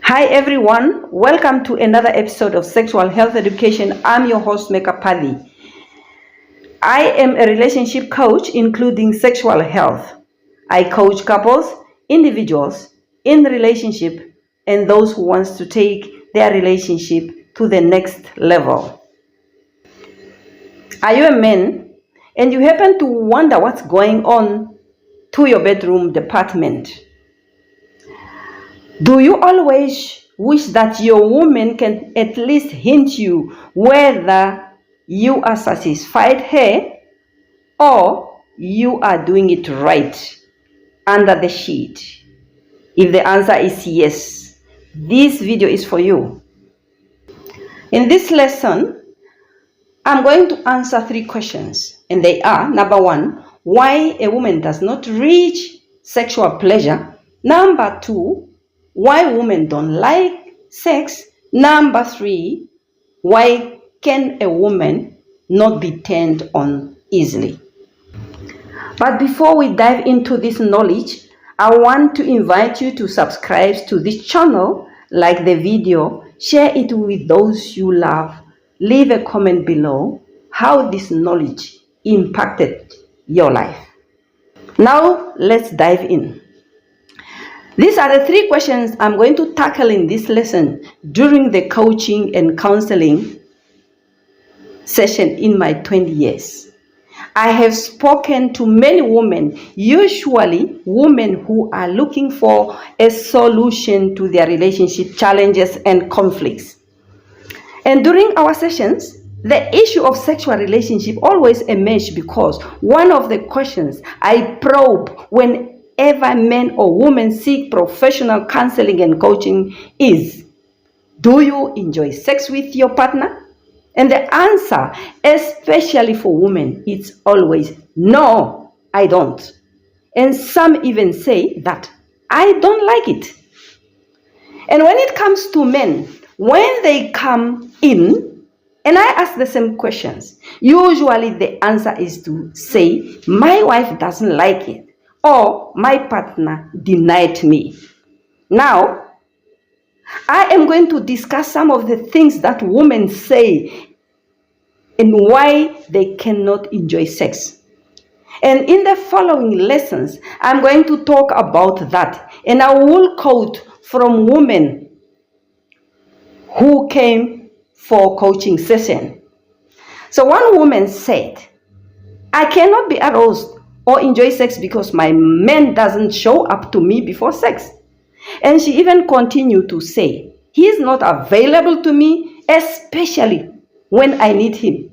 Hi everyone, welcome to another episode of Sexual Health Education. I'm your host, Kapadhi. I am a relationship coach including sexual health. I coach couples, individuals in relationship, and those who want to take their relationship to the next level. Are you a man and you happen to wonder what's going on to your bedroom department? Do you always wish that your woman can at least hint you whether you are satisfied her or you are doing it right under the sheet? If the answer is yes, this video is for you. In this lesson, I'm going to answer 3 questions, and they are: number 1, why a woman does not reach sexual pleasure; number 2, why women don't like sex; number 3, why can a woman not be turned on easily. But before we dive into this knowledge, I want to invite you to subscribe to this channel, like the video, share it with those you love, leave a comment below how this knowledge impacted your life. Now let's dive in. These are the 3 questions I'm going to tackle in this lesson during the coaching and counseling session in my 20 years. I have spoken to many women, usually women who are looking for a solution to their relationship challenges and conflicts. And during our sessions, the issue of sexual relationship always emerged because one of the questions I probe whenever men or women seek professional counseling and coaching is, do you enjoy sex with your partner? And the answer, especially for women, is always, no, I don't. And some even say that I don't like it. And when it comes to men, when they come in and I ask the same questions, usually the answer is to say, my wife doesn't like it, or my partner denied me. Now, I am going to discuss some of the things that women say and why they cannot enjoy sex. And in the following lessons, I'm going to talk about that. And I will quote from women who came for coaching session. So one woman said, I cannot be aroused or enjoy sex because my man doesn't show up to me before sex. And she even continued to say, he is not available to me, especially when I need him.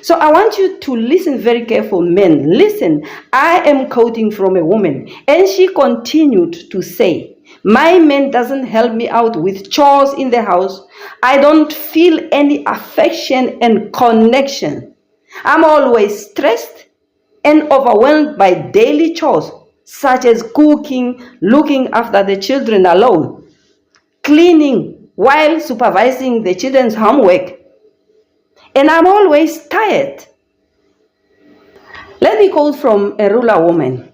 So I want you to listen very careful, men. Listen, I am quoting from a woman. And she continued to say, my man doesn't help me out with chores in the house. I don't feel any affection and connection. I'm always stressed and overwhelmed by daily chores, such as cooking, looking after the children alone, cleaning while supervising the children's homework, and I'm always tired. Let me quote from a rural woman.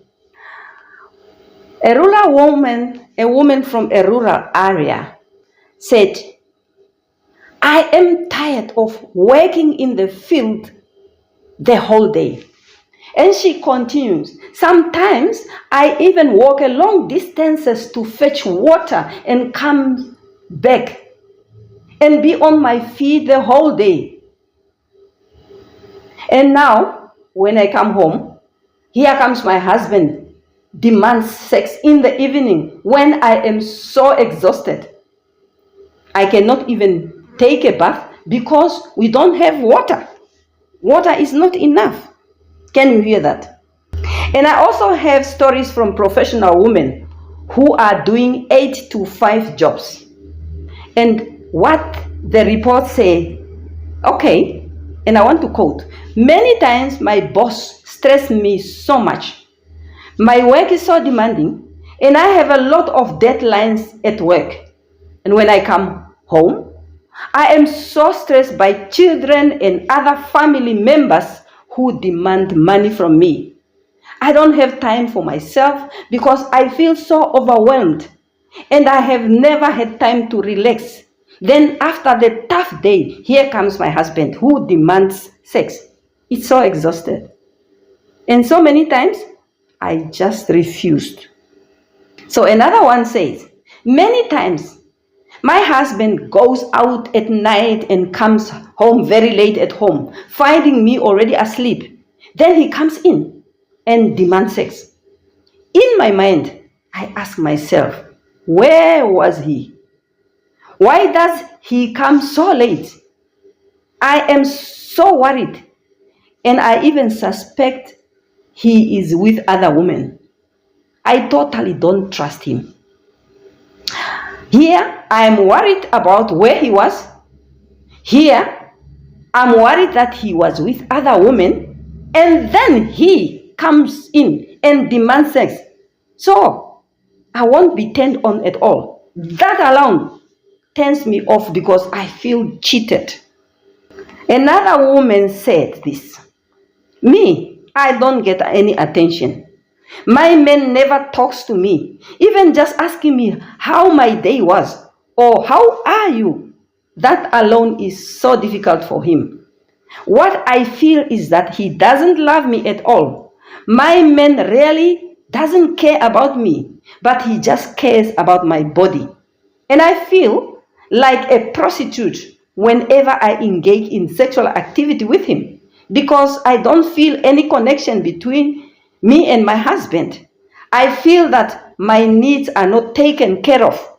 A woman from a rural area said, I am tired of working in the field the whole day. And she continues, sometimes I even walk long distances to fetch water and come back and be on my feet the whole day. And now, when I come home, here comes my husband, demands sex in the evening when I am so exhausted. I cannot even take a bath because we don't have water. Water is not enough. Can you hear that? And I also have stories from professional women who are doing 8 to 5 jobs. And what the report say, okay, and I want to quote, many times my boss stressed me so much. My work is so demanding and I have a lot of deadlines at work. And when I come home, I am so stressed by children and other family members who demand money from me. I don't have time for myself because I feel so overwhelmed. and I have never had time to relax. Then after the tough day, here comes my husband who demands sex. It's so exhausted. And so many times, I just refused. So another one says, many times, my husband goes out at night and comes home very late at home, finding me already asleep. Then he comes in and demands sex. In my mind, I ask myself, where was he? Why does he come so late? I am so worried, and I even suspect he is with other women. I totally don't trust him. Here, I am worried about where he was. Here, I'm worried that he was with other women, and then he comes in and demands sex. So, I won't be turned on at all. That alone turns me off because I feel cheated. Another woman said this, me, I don't get any attention. My man never talks to me, even just asking me how my day was or how are you. That alone is so difficult for him. What I feel is that he doesn't love me at all. My man really doesn't care about me, but he just cares about my body. And I feel like a prostitute whenever I engage in sexual activity with him because I don't feel any connection between me and my husband. I feel that my needs are not taken care of.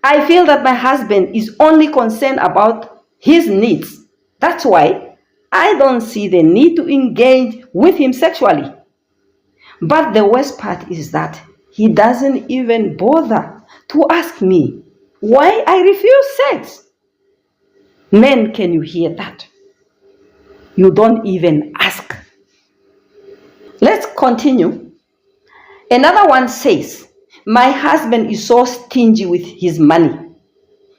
I feel that my husband is only concerned about his needs. That's why I don't see the need to engage with him sexually. But the worst part is that he doesn't even bother to ask me why I refuse sex. Men, can you hear that? You don't even ask. Let's continue. Another one says, my husband is so stingy with his money.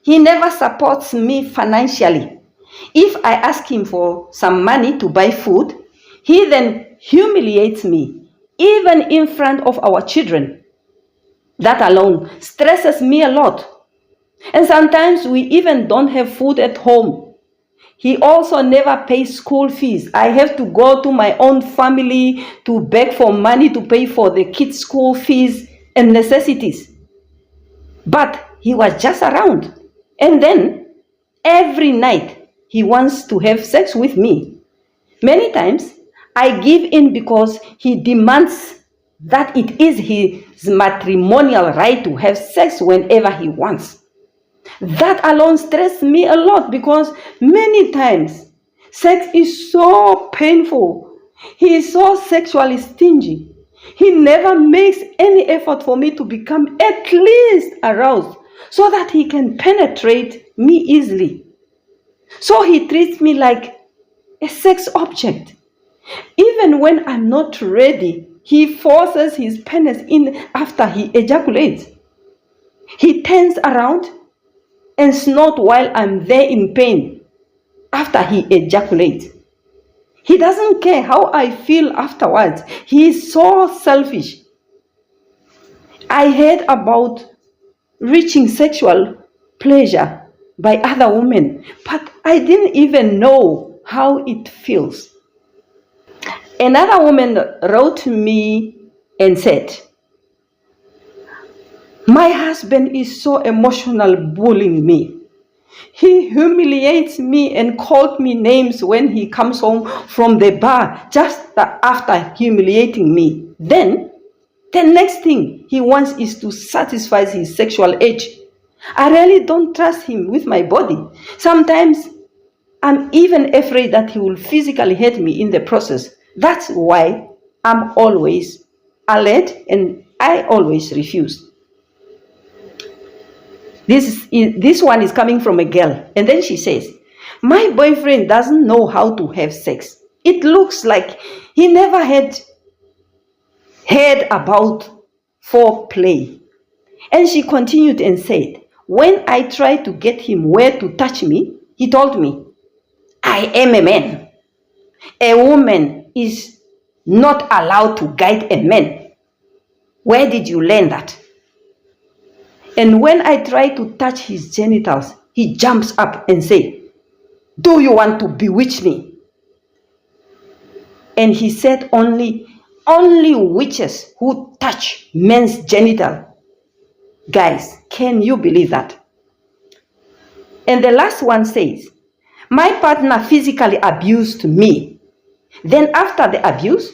He never supports me financially. If I ask him for some money to buy food, he then humiliates me, even in front of our children. That alone stresses me a lot. And sometimes we even don't have food at home. He also never pays school fees. I have to go to my own family to beg for money to pay for the kids' school fees and necessities. But he was just around. And then every night he wants to have sex with me. Many times I give in because he demands that it is his matrimonial right to have sex whenever he wants. That alone stresses me a lot because many times sex is so painful. He is so sexually stingy. He never makes any effort for me to become at least aroused so that he can penetrate me easily. So he treats me like a sex object. Even when I'm not ready, he forces his penis in after he ejaculates. He turns around and snort while I'm there in pain after he ejaculates. He doesn't care how I feel afterwards. He is so selfish. I heard about reaching sexual pleasure by other women, but I didn't even know how it feels. Another woman wrote to me and said, my husband is so emotional bullying me. He humiliates me and calls me names when he comes home from the bar just after humiliating me. Then, the next thing he wants is to satisfy his sexual urge. I really don't trust him with my body. Sometimes I'm even afraid that he will physically hurt me in the process. That's why I'm always alert and I always refuse. This one is coming from a girl. And then she says, my boyfriend doesn't know how to have sex. It looks like he never had heard about foreplay. And she continued and said, when I tried to get him where to touch me, he told me, I am a man. A woman is not allowed to guide a man. Where did you learn that? And when I try to touch his genitals, he jumps up and says, "Do you want to bewitch me?" And he said only witches who touch men's genital. Guys, can you believe that? And the last one says, "My partner physically abused me. Then after the abuse,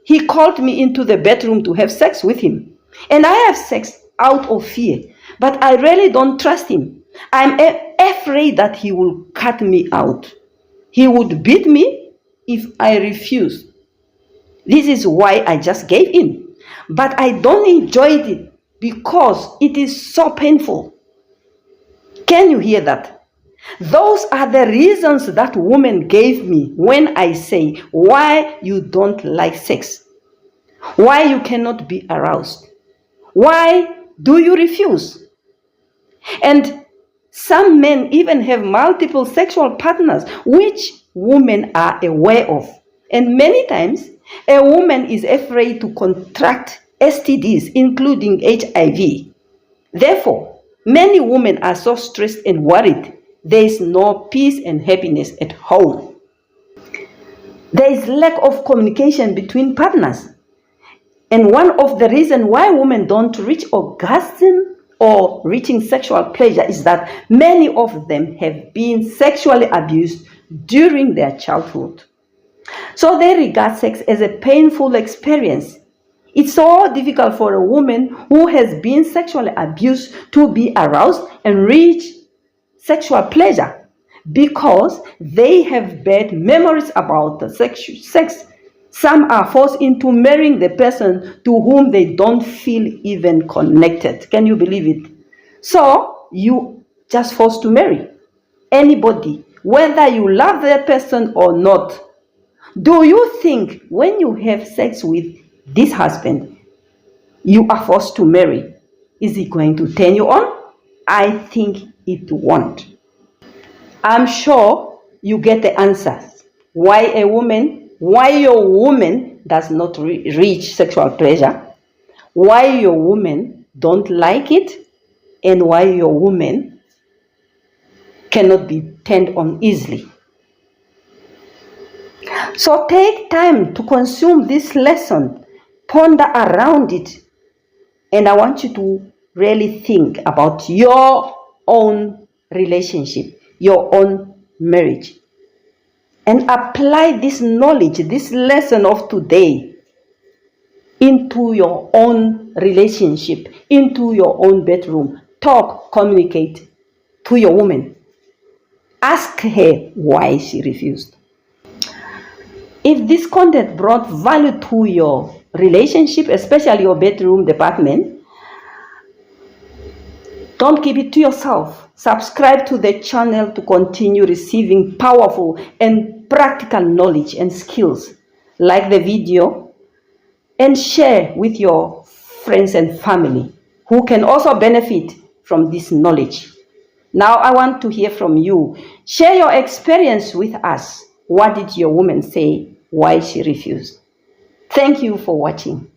he called me into the bedroom to have sex with him. And I have sex out of fear, but I really don't trust him. I'm afraid that he will cut me out. He would beat me if I refuse. This is why I just gave in. But I don't enjoy it because it is so painful." Can you hear that? Those are the reasons that woman gave me when I say why you don't like sex, why you cannot be aroused, why do you refuse? And some men even have multiple sexual partners, which women are aware of. And many times, a woman is afraid to contract STDs, including HIV. Therefore, many women are so stressed and worried. There is no peace and happiness at home. There is lack of communication between partners. And one of the reasons why women don't reach orgasm or reaching sexual pleasure is that many of them have been sexually abused during their childhood. So they regard sex as a painful experience. It's so difficult for a woman who has been sexually abused to be aroused and reach sexual pleasure because they have bad memories about the sex. Some are forced into marrying the person to whom they don't feel even connected. Can you believe it? So you just forced to marry anybody, whether you love that person or not. Do you think when you have sex with this husband you are forced to marry, is he going to turn you on? I think it won't. I'm sure you get the answers. Why your woman does not reach sexual pleasure, why your woman don't like it, and why your woman cannot be turned on easily. So take time to consume this lesson, ponder around it, and I want you to really think about your own relationship, your own marriage, and apply this knowledge, this lesson of today into your own relationship, into your own bedroom. Talk, communicate to your woman. Ask her why she refused. If this content brought value to your relationship, especially your bedroom department, don't keep it to yourself. Subscribe to the channel to continue receiving powerful and practical knowledge and skills. Like the video and share with your friends and family who can also benefit from this knowledge. Now I want to hear from you. Share your experience with us. What did your woman say? Why she refused? Thank you for watching.